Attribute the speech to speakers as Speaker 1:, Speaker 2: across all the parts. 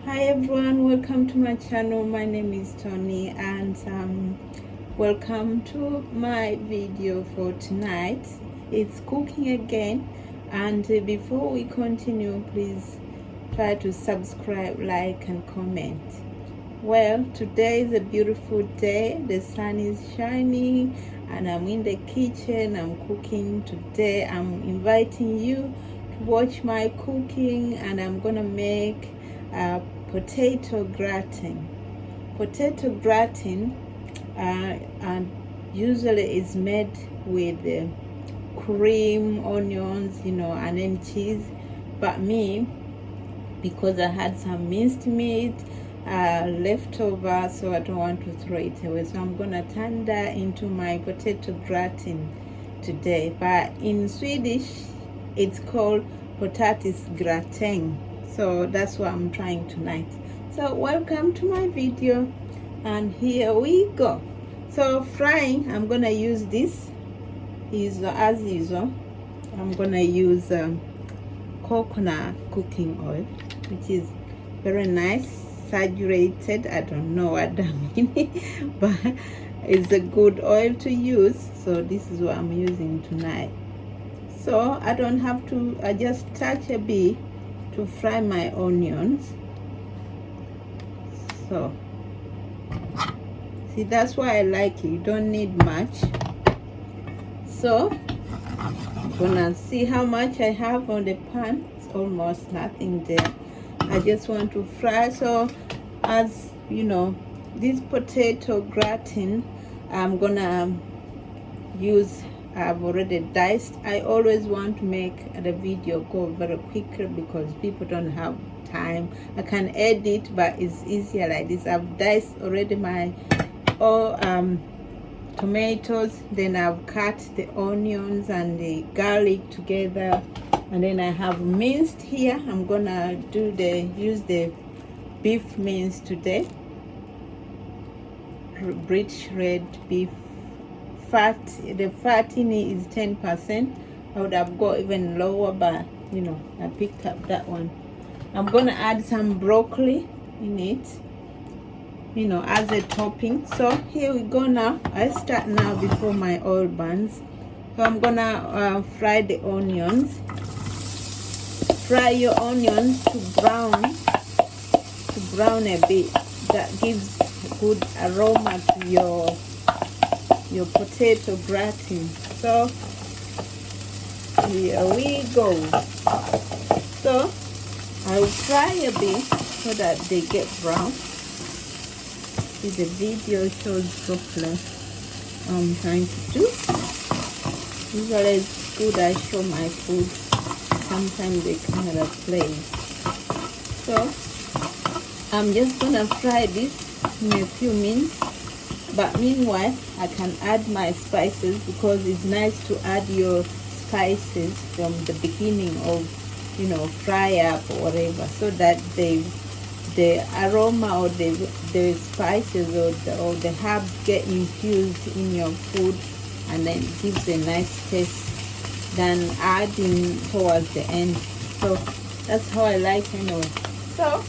Speaker 1: Hi everyone, welcome to my channel. My name is Tony and welcome to my video for tonight. It's cooking again, and before we continue, please try to subscribe, like and comment. Well, today is a beautiful day. The sun is shining and I'm in the kitchen. I'm cooking today. I'm inviting you to watch my cooking, and I'm gonna make potato gratin. Potato gratin and usually is made with cream, onions, and then cheese. But me, because I had some minced meat left over, so I don't want to throw it away, so I'm gonna turn that into my potato gratin today. But in Swedish it's called potatis gratin, so that's what I'm trying tonight. So welcome to my video, and here we go. So frying, I'm gonna use this is as usual. I'm gonna use coconut cooking oil, which is very nice, saturated. I don't know what that means, but it's a good oil to use. So this is what I'm using tonight. So I don't have to, I just touch a bit to fry my onions. So see, that's why I like it. You don't need much. So I'm gonna see how much I have on the pan. It's almost nothing there. I just want to fry. So as you know, this potato gratin, I'm gonna use, I've already diced. I always want to make the video go very quickly because people don't have time. I can edit, but it's easier like this. I've diced already my tomatoes, then I've cut the onions and the garlic together, and then I have minced here. I'm gonna use the beef mince today, British red beef. The fat in it is 10%. I would have got even lower, but I picked up that one. I'm gonna add some broccoli in it, as a topping. So here we go. Now I start now before my oil burns. So I'm gonna fry the onions. Fry your onions to brown a bit. That gives good aroma to your potato gratin. So here we go. So I'll fry a bit so that they get brown. See, the video shows properly what I'm trying to do. Usually it's good I show my food. Sometimes the camera plays. So I'm just gonna fry this in a few minutes. But meanwhile, I can add my spices, because it's nice to add your spices from the beginning of, fry up or whatever, so that the aroma or the spices or the herbs get infused in your food, and then it gives a nice taste than adding towards the end. So that's how I like anyway. So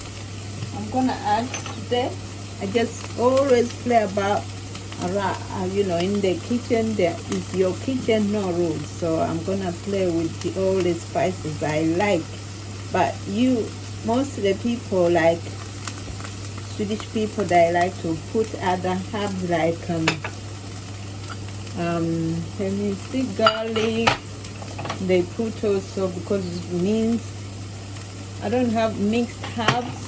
Speaker 1: I'm gonna add today. I just always play about in the kitchen. There is your kitchen, no rules. So I'm gonna play with all the spices I like. But most of the people, like Swedish people, they like to put other herbs like let me see, garlic. They put also, because it means I don't have mixed herbs.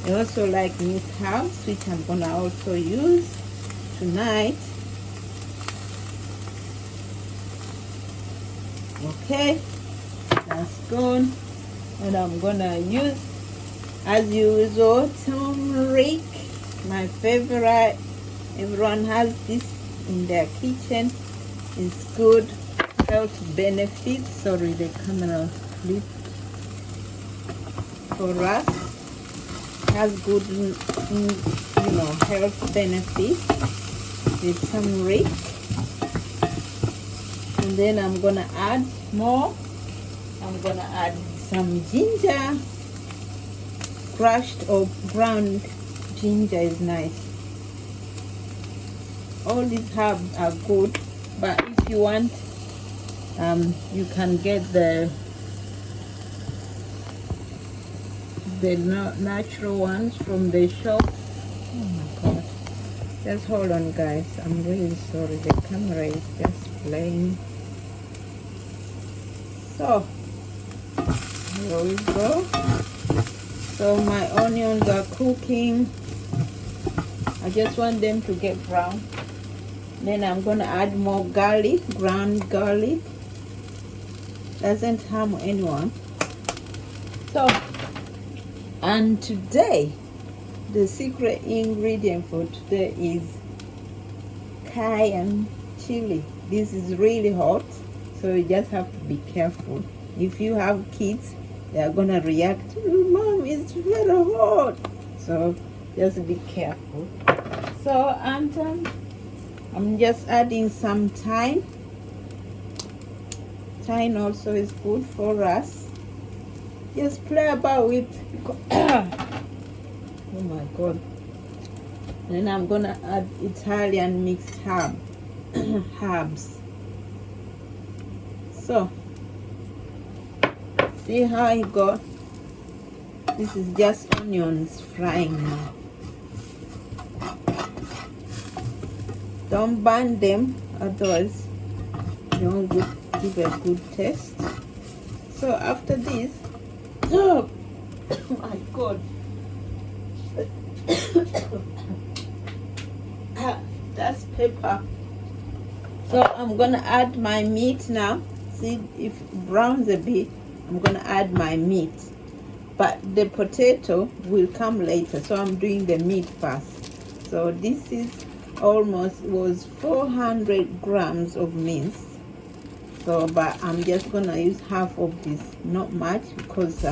Speaker 1: I also like mixed herbs, which I'm gonna also use tonight. Okay, that's gone. And I'm gonna use, as usual, turmeric, my favorite. Everyone has this in their kitchen. It's good health benefits. Sorry, the camera flipped. For us, has good health benefits with turmeric. And then I'm gonna add more. I'm gonna add some ginger, crushed or ground ginger is nice. All these herbs are good, but if you want, you can get the natural ones from the shop. Oh my god, just hold on guys, I'm really sorry, the camera is just playing. So here we go. So my onions are cooking. I just want them to get brown. Then I'm gonna add more garlic, ground garlic. Doesn't harm anyone. So, and today, the secret ingredient for today is cayenne chili. This is really hot, so you just have to be careful. If you have kids, they are gonna react, Mom, it's very hot. So just be careful. So, and I'm just adding some thyme. Thyme also is good for us. Just play about with. Oh my god. Then I'm gonna add Italian mixed herbs. So see how I got. This is just onions frying now. Don't burn them, otherwise you won't give a good taste. So after this, oh my god, that's pepper. So I'm gonna add my meat now. See if it browns a bit, I'm gonna add my meat, but the potato will come later, so I'm doing the meat first. So this is almost was 400 grams of mince. So but I'm just gonna use half of this, not much, because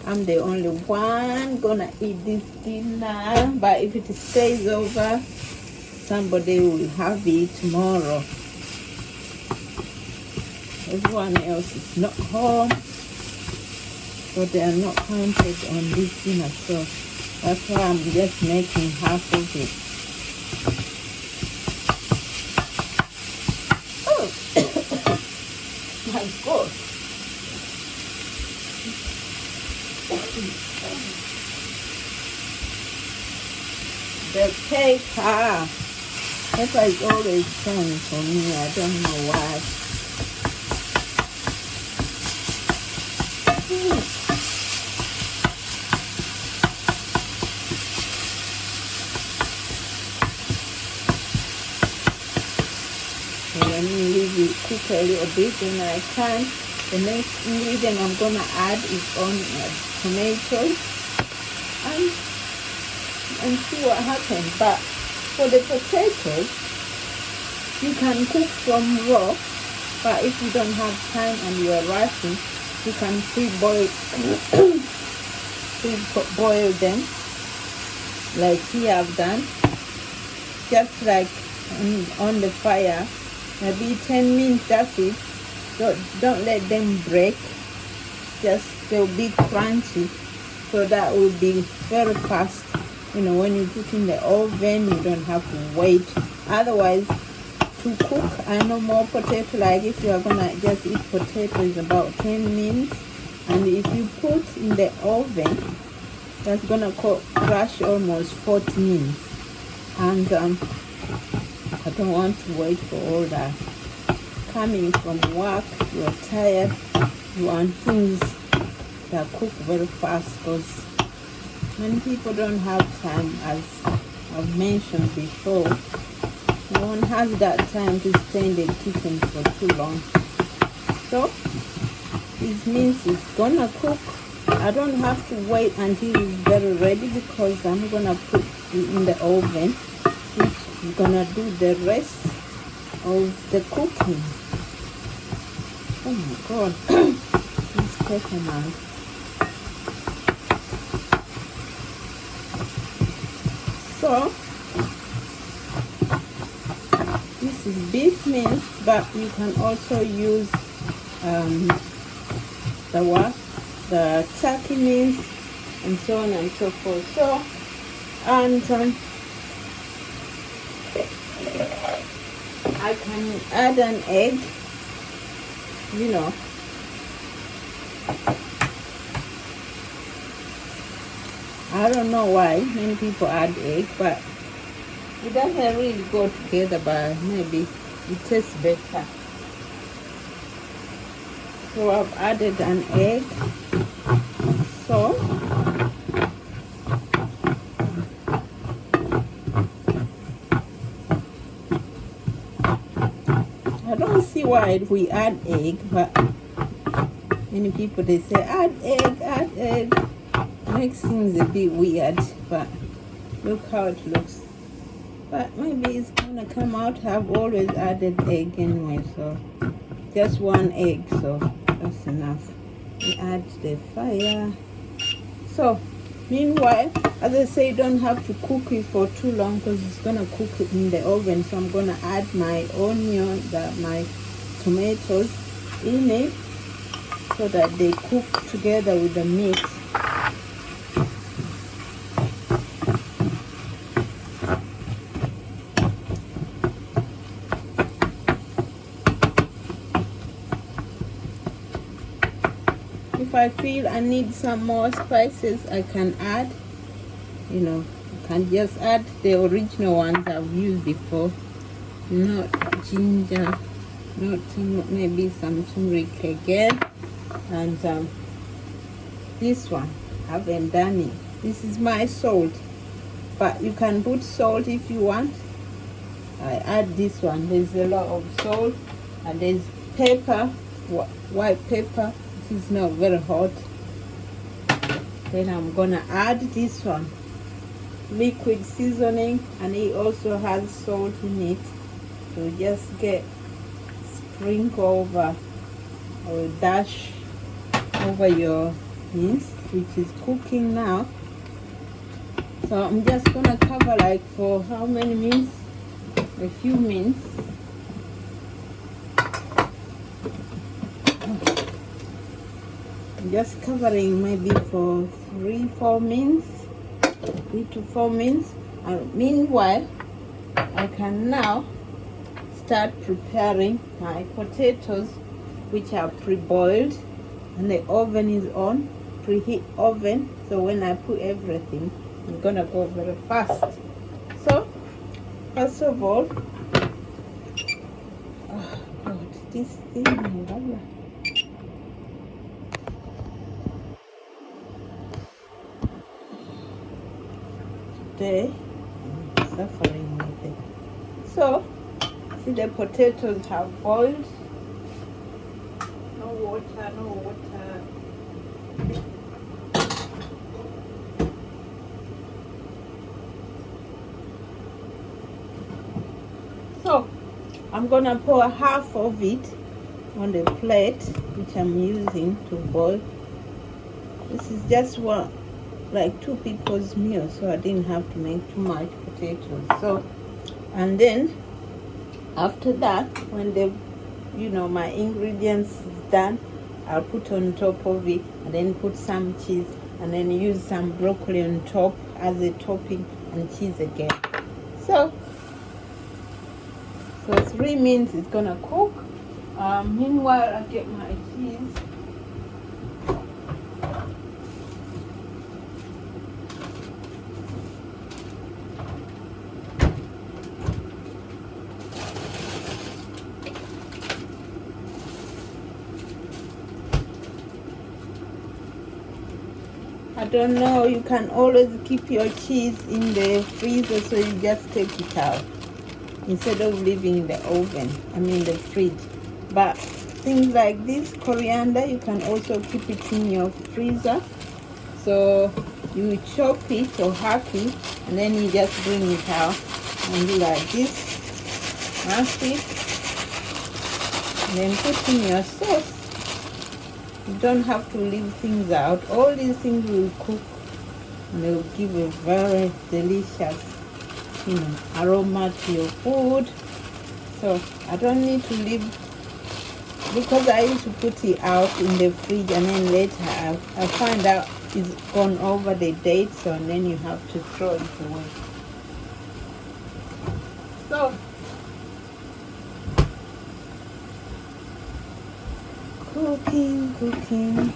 Speaker 1: I'm the only one gonna eat this dinner. But if it stays over, somebody will have it tomorrow. Everyone else is not home, so they are not counted on this dinner. So that's why I'm just making half of it. My God. The pepper is always turning for me. I don't know why. So let me leave it cook a little bit, then I can. The next ingredient I'm gonna add is on tomatoes and see what happens. But for the potatoes, you can cook from raw, but if you don't have time and you are rushing, you can pre-boil them like here I've done, just like on the fire, maybe 10 minutes. That's it. Don't let them break, just they'll be crunchy, so that will be very fast. You know, when you put in the oven, you don't have to wait. Otherwise, to cook a normal potato, like if you are gonna just eat potato, is about 10 minutes, and if you put in the oven, that's gonna crush almost 40 minutes. And I don't want to wait for all that. Coming from work, you're tired, you want things that cook very fast, because many people don't have time, as I've mentioned before. No one has that time to stay in the kitchen for too long. So this mince is gonna cook. I don't have to wait until it's very ready, because I'm gonna put it in the oven, which is gonna do the rest of the cooking. Oh my god, this pepper, man. So this is beef mince, but you can also use the turkey mince, and so on and so forth. So, and I can add an egg, you know. I don't know why many people add egg, but it doesn't really go together, but maybe it tastes better. So I've added an egg. So I don't see why we add egg, but many people they say add egg, add egg. Makes things a bit weird, but look how it looks. But maybe it's gonna come out. I've always added egg anyway, so just one egg, so that's enough. We add the fire. So meanwhile, as I say, you don't have to cook it for too long because it's gonna cook it in the oven. So I'm gonna add my onion, my tomatoes in it so that they cook together with the meat. If I feel I need some more spices, I can add, you know, I can just add the original ones I've used before. Not ginger, not maybe some turmeric again, and this one I haven't done it. This is my salt, but you can put salt if you want. I add this one. There's a lot of salt, and there's pepper, white pepper. It's not very hot. Then I'm gonna add this one, liquid seasoning, and it also has salt in it. So just get sprinkle over or dash over your mince, which is cooking now. So I'm just gonna cover like for how many minutes? A few minutes. Just covering maybe for 3-4 minutes, 3 to 4 minutes. And meanwhile, I can now start preparing my potatoes, which are pre-boiled, and the oven is on, preheat oven. So when I put everything, it's gonna go very fast. So first of all, oh God, this thing. Today I'm suffering with it. So see, the potatoes have boiled. No water, no water. So I'm gonna pour half of it on the plate which I'm using to boil. This is just one, like 2 people's meal, so I didn't have to make too much potatoes. So, and then after that, when the, you know, my ingredients is done, I'll put on top of it, and then put some cheese, and then use some broccoli on top as a topping, and cheese again. So 3 minutes is gonna cook. Meanwhile, I get my cheese. I don't know, you can always keep your cheese in the freezer, so you just take it out instead of leaving in the oven, the fridge. But things like this, coriander, you can also keep it in your freezer. So you chop it or hack it, and then you just bring it out and do like this, mash it, and then put in your sauce. You don't have to leave things out. All these things will cook, and they will give a very delicious, aroma to your food. So I don't need to leave, because I used to put it out in the fridge, and then later I find out is gone over the date, so and then you have to throw it away. So cooking.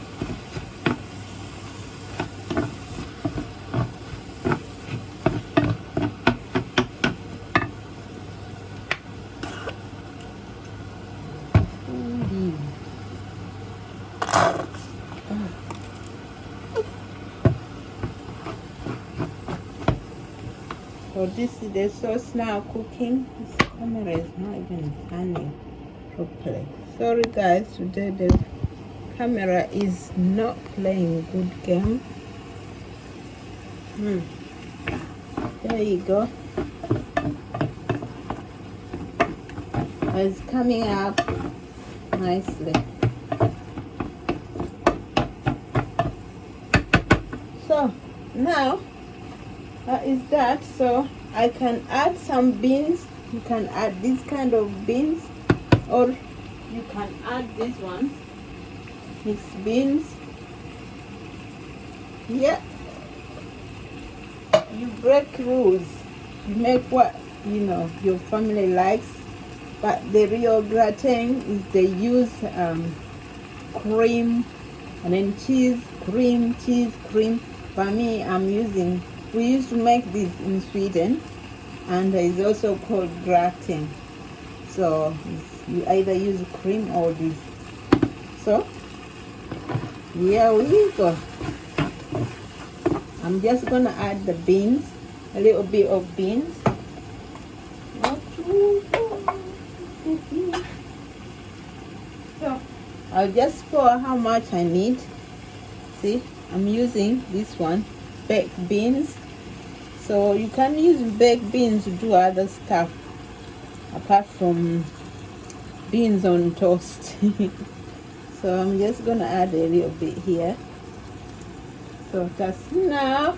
Speaker 1: So this is the sauce now cooking. This camera is not even panning properly. Sorry guys, today the camera is not playing good game. There you go. It's coming up nicely. So now that is that. So I can add some beans. You can add this kind of beans, or you can add this one, mixed beans. Yeah, you break rules. You make what your family likes. But the real gratin is they use cream and then cheese, cream. For me, we used to make this in Sweden, and it's also called gratin. So you either use cream or this. So here we go. I'm just gonna add the beans, a little bit of beans. So I'll just pour how much I need. See, I'm using this one, baked beans. So you can use baked beans to do other stuff apart from beans on toast. So I'm just gonna add a little bit here. So that's enough.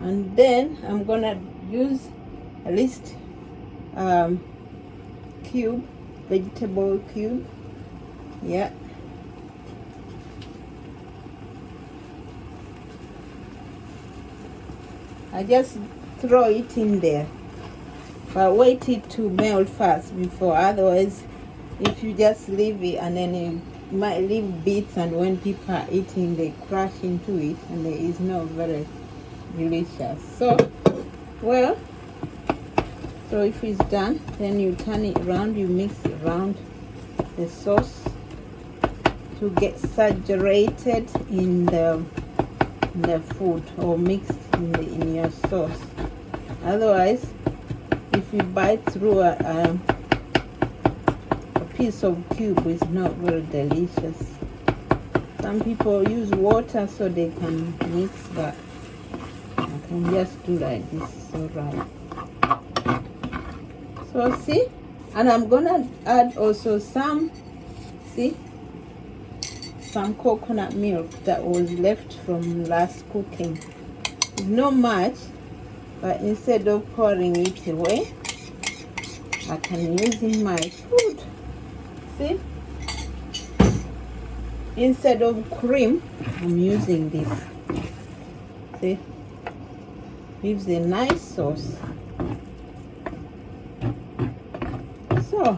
Speaker 1: And then I'm gonna use at least vegetable cube. Yeah. I just throw it in there, but wait it to melt first before. Otherwise, if you just leave it, and then you might leave bits, and when people are eating, they crash into it, and it is not very delicious. So if it's done, then you turn it around, you mix it around the sauce to get saturated in the food, or mixed in your sauce. Otherwise, if you bite through a piece of cube, it's not very delicious. Some people use water so they can mix, but I can just do like this. It's alright. So see, and I'm gonna add also some coconut milk that was left from last cooking. It's not much, but instead of pouring it away, I can use in my food. See, instead of cream, I'm using this. See, gives a nice sauce. So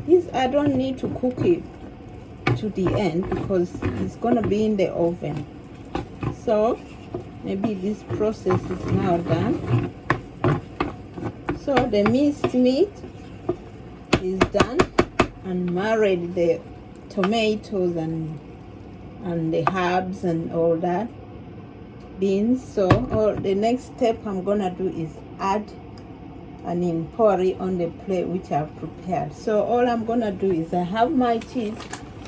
Speaker 1: this, I don't need to cook it to the end because it's gonna be in the oven. So maybe this process is now done. So the minced meat is done, and married the tomatoes and the herbs and all that, beans. So the next step I'm gonna do is add an empori on the plate which I've prepared. So all I'm gonna do is, I have my cheese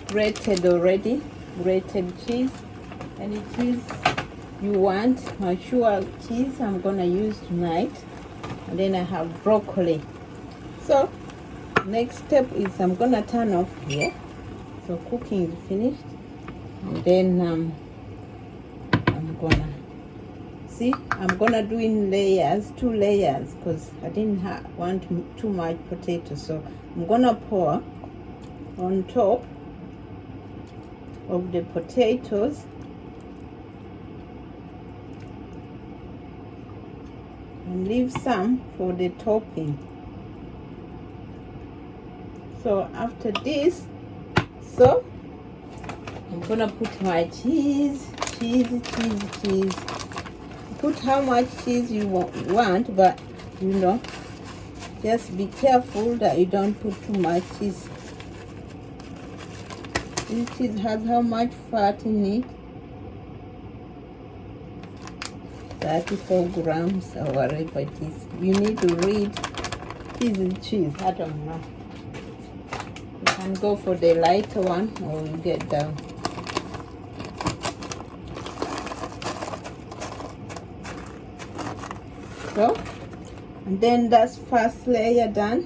Speaker 1: grated already, grated cheese. Any cheese you want, my sure cheese I'm gonna use tonight. And then I have broccoli. So next step is I'm gonna turn off here. So cooking is finished, and then I'm gonna See, I'm gonna do in layers, 2 layers, because I didn't want too much potato. So I'm gonna pour on top of the potatoes, and leave some for the topping. So after this, so I'm gonna put my cheese. Put how much cheese you want, but you know, just be careful that you don't put too much cheese. This cheese has how much fat in it? 34 grams or whatever it is. You need to read. This is cheese, I don't know. You can go for the lighter one or you get down. So, and then that's first layer done.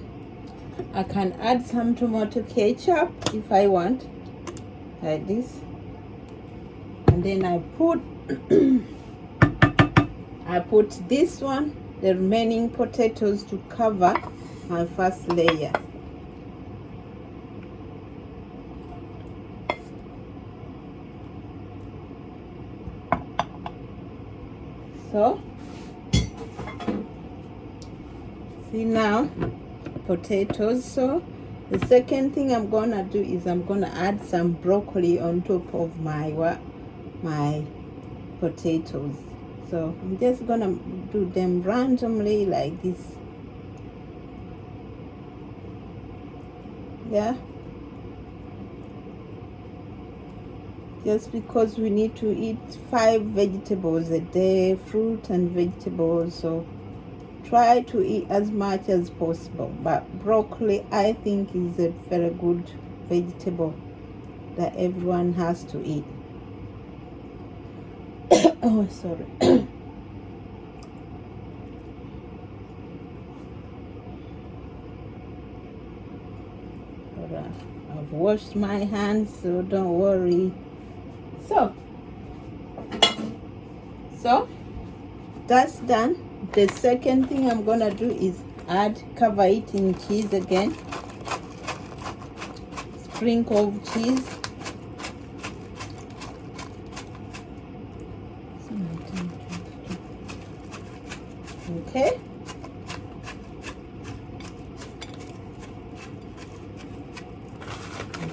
Speaker 1: I can add some tomato ketchup if I want, like this. And then I put I put this one, the remaining potatoes, to cover my first layer. So, see now, potatoes. So the second thing I'm gonna do is I'm gonna add some broccoli on top of my potatoes. So I'm just gonna do them randomly like this. Yeah, just because we need to eat 5 vegetables a day, fruit and vegetables, so try to eat as much as possible. But broccoli, I think, is a very good vegetable that everyone has to eat. Oh, sorry. I've washed my hands, so don't worry. So that's done. The second thing I'm gonna do is cover it in cheese again. Sprinkle of cheese. Okay.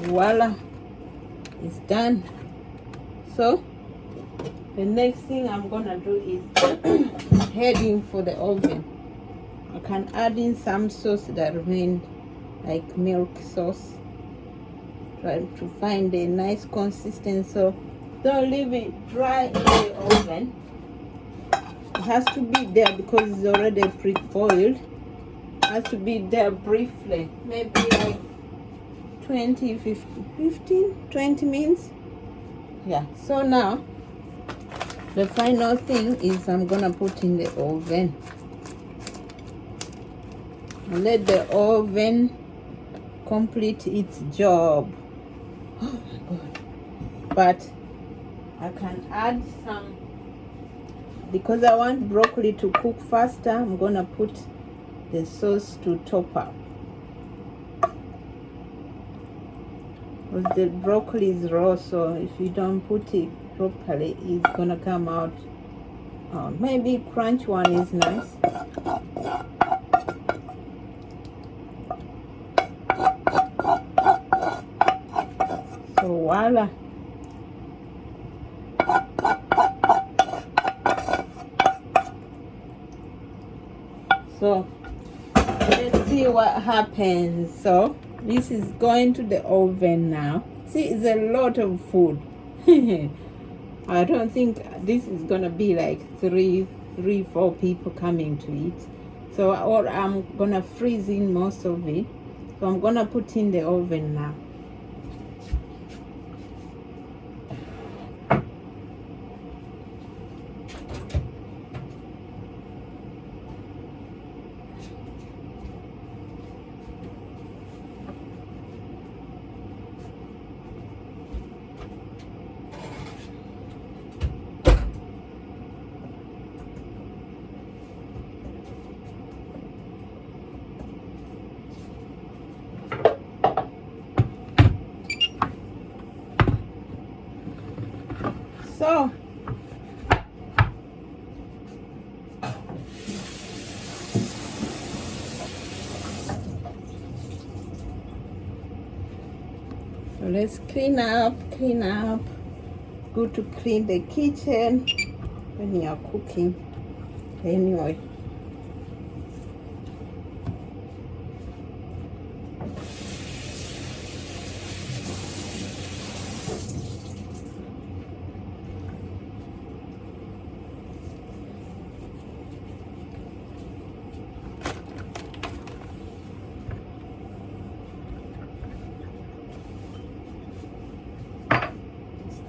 Speaker 1: Voila, it's done. So the next thing I'm gonna do is heading for the oven. I can add in some sauce that remained, like milk sauce. Try to find a nice consistency. So don't leave it dry in the oven. It has to be there because it's already pre-boiled. It has to be there briefly, maybe like 20 minutes. Yeah. So now the final thing is I'm gonna put in the oven and let the oven complete its job. Oh my God. But I can add some, because I want broccoli to cook faster. I'm gonna put the sauce to top up, because the broccoli is raw, so if you don't put it properly, it's gonna come out. Maybe crunch one is nice. So voila. So let's see what happens. So this is going to the oven now. See, it's a lot of food. I don't think this is gonna be like 4 people coming to eat. So, or I'm gonna freeze in most of it. So I'm gonna put in the oven now. So let's clean up. Good to clean the kitchen when you are cooking. Anyway,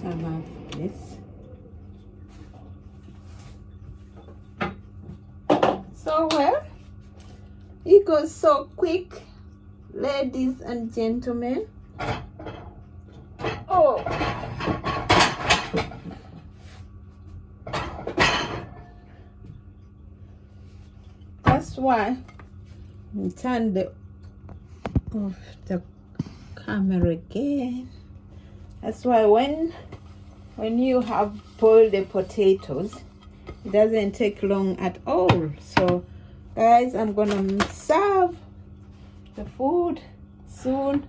Speaker 1: turn off this. So well, it goes so quick, ladies and gentlemen. Oh, that's why we turn off the camera again. That's why when you have boiled the potatoes, it doesn't take long at all. So guys, I'm gonna serve the food soon.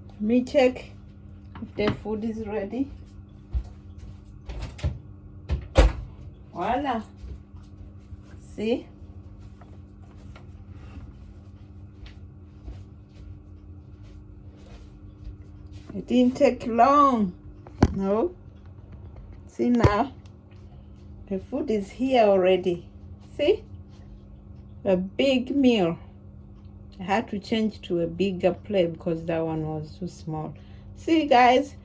Speaker 1: Let me check if the food is ready. Voila. See? It didn't take long. No. See now? The food is here already. See? A big meal. I had to change to a bigger plate because that one was too small. See guys,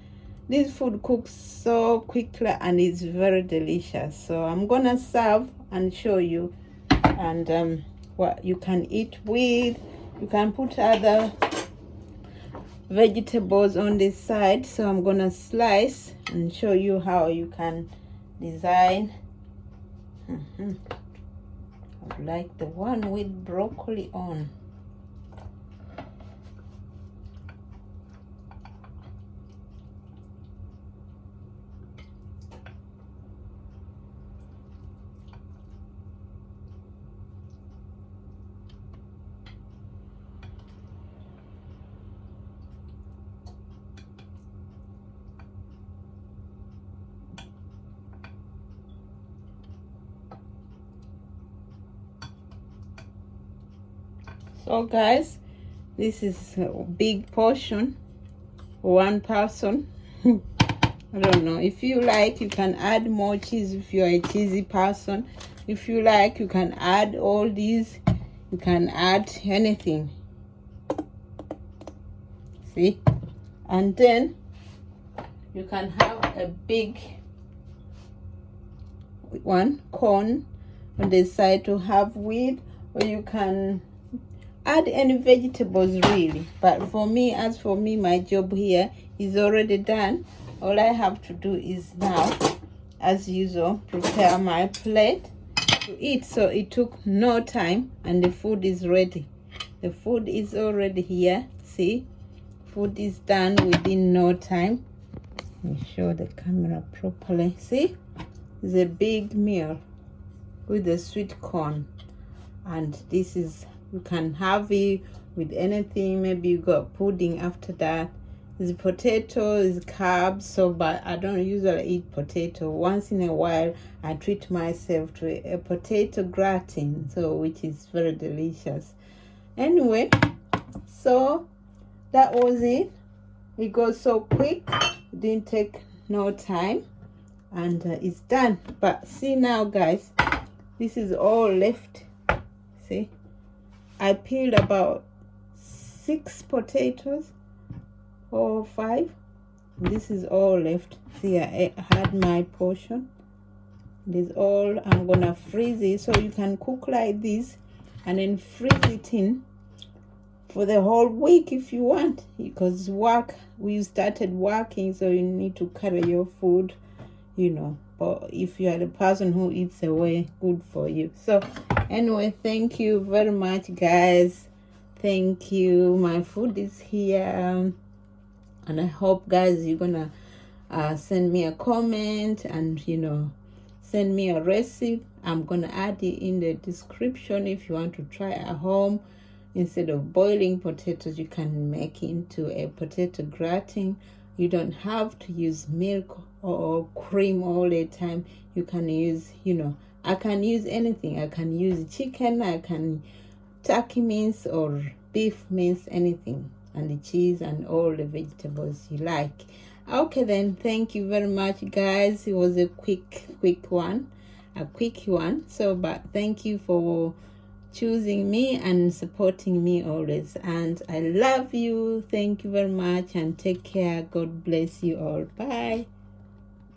Speaker 1: this food cooks so quickly and it's very delicious. So I'm gonna serve and show you and what you can eat with. You can put other vegetables on this side. So I'm gonna slice and show you how you can design. I would like the one with broccoli on. So guys, this is a big portion for one person. I don't know, if you like you can add more cheese if you're a cheesy person. If you like you can add all these, you can add anything. See? And then you can have a big one corn on the side to have with, or you can add any vegetables really. But for me, my job here is already done. All I have to do is now, as usual, prepare my plate to eat. So it took no time and the food is ready. The food is already here. See, food is done within no time. Let me show the camera properly. See, it's a big meal with the sweet corn, and this is, you can have it with anything. Maybe you got pudding after that. It's potato, it's carbs, so but I don't usually eat potato. Once in a while I treat myself to a potato gratin, so which is very delicious. Anyway, so that was it. It goes so quick, it didn't take no time, and it's done. But see now guys, this is all left. See, I peeled about 6 potatoes or 5. This is all left. See, I had my portion. This all, I'm gonna freeze it, so you can cook like this and then freeze it in for the whole week if you want, because we started working, so you need to carry your food, you know. But if you are the person who eats away, good for you. So anyway, thank you very much guys. thank you. My food is here, and I hope, guys, you're gonna send me a comment and send me a recipe. I'm gonna add it in the description. If you want to try at home, instead of boiling potatoes, you can make into a potato gratin. You don't have to use milk or cream all the time. You can use, I can use anything. I can use chicken, I can turkey mince or beef mince, anything, and the cheese and all the vegetables you like. Okay, then, thank you very much, guys. It was a quick one. So, but thank you for choosing me and supporting me always, and I love you. Thank you very much, and take care. God bless you all. Bye.